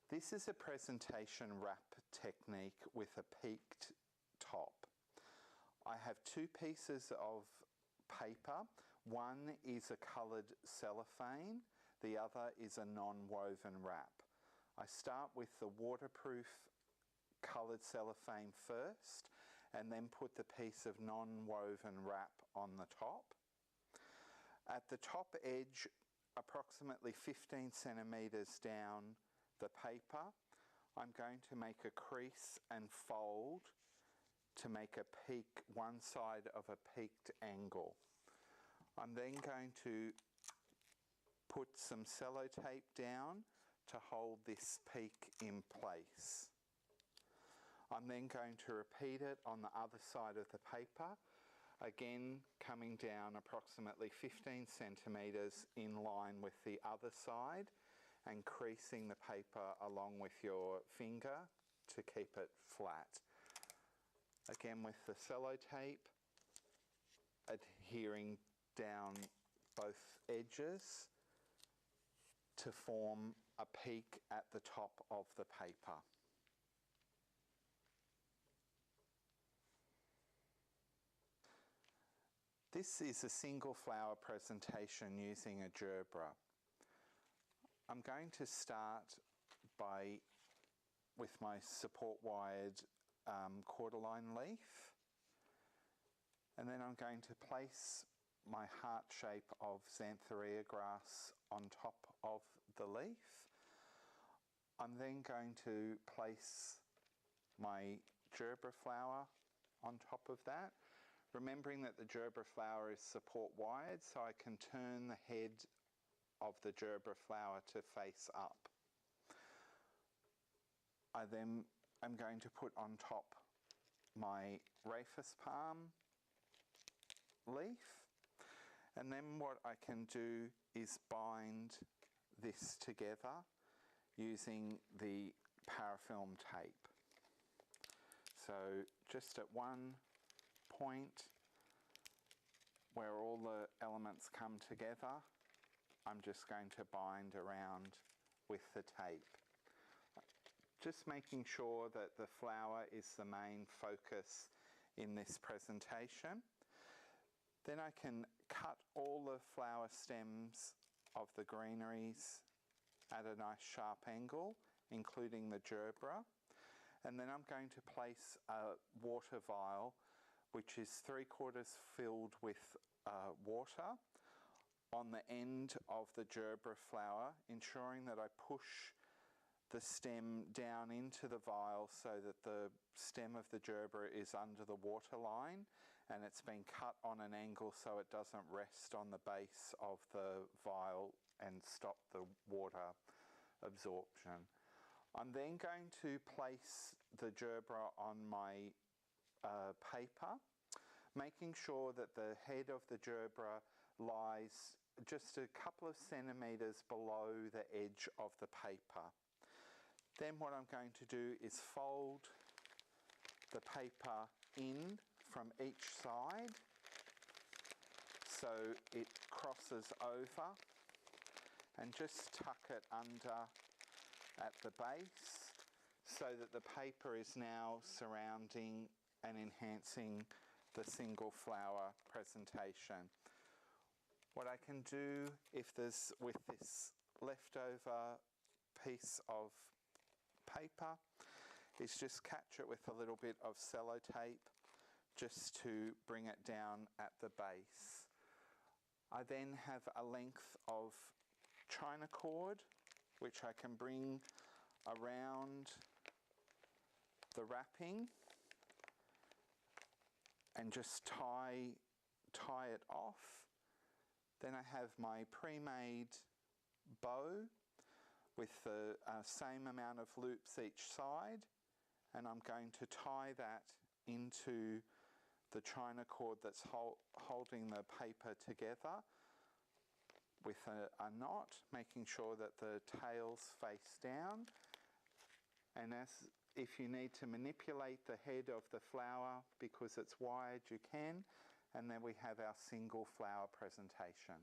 This is a presentation wrap technique with a peaked top. I have two pieces of paper. One is a coloured cellophane, the other is a non-woven wrap. I start with the waterproof coloured cellophane first and then put the piece of non-woven wrap on the top. At the top edge, approximately 15 centimetres down the paper, I'm going to make a crease and fold to make a peak, one side of a peaked angle. I'm then going to put some sellotape down to hold this peak in place. I'm then going to repeat it on the other side of the paper, again coming down approximately 15 centimetres in line with the other side and creasing the paper along with your finger to keep it flat. Again with the sellotape, adhering down both edges to form a peak at the top of the paper. This is a single flower presentation using a Gerbera. I'm going to start with my support wired cordyline leaf, and then I'm going to place my heart shape of Xanthorrhoea grass on top of the leaf. I'm then going to place my Gerbera flower on top of that, remembering that the Gerbera flower is support wired, so I can turn the head of the Gerbera flower to face up. I then am going to put on top my Rhapis palm leaf, and then what I can do is bind this together using the parafilm tape. So just at one point where all the elements come together, I'm just going to bind around with the tape. Just making sure that the flower is the main focus in this presentation. Then I can cut all the flower stems of the greeneries at a nice sharp angle, including the Gerbera. And then I'm going to place a water vial, which is 3/4 filled with water, on the end of the Gerbera flower, ensuring that I push the stem down into the vial so that the stem of the Gerbera is under the water line, and it's been cut on an angle so it doesn't rest on the base of the vial and stop the water absorption. I'm then going to place the Gerbera on my paper, making sure that the head of the Gerbera lies just a couple of centimetres below the edge of the paper. Then what I'm going to do is fold the paper in from each side so it crosses over, and just tuck it under at the base so that the paper is now surrounding and enhancing the single flower presentation. What I can do with this leftover piece of paper is just catch it with a little bit of sellotape just to bring it down at the base. I then have a length of China cord which I can bring around the wrapping and just tie it off. Then I have my pre-made bow with the same amount of loops each side, and I'm going to tie that into the China cord that's holding the paper together with a knot, making sure that the tails face down. And if you need to manipulate the head of the flower because it's wired, you can, and then we have our single flower presentation.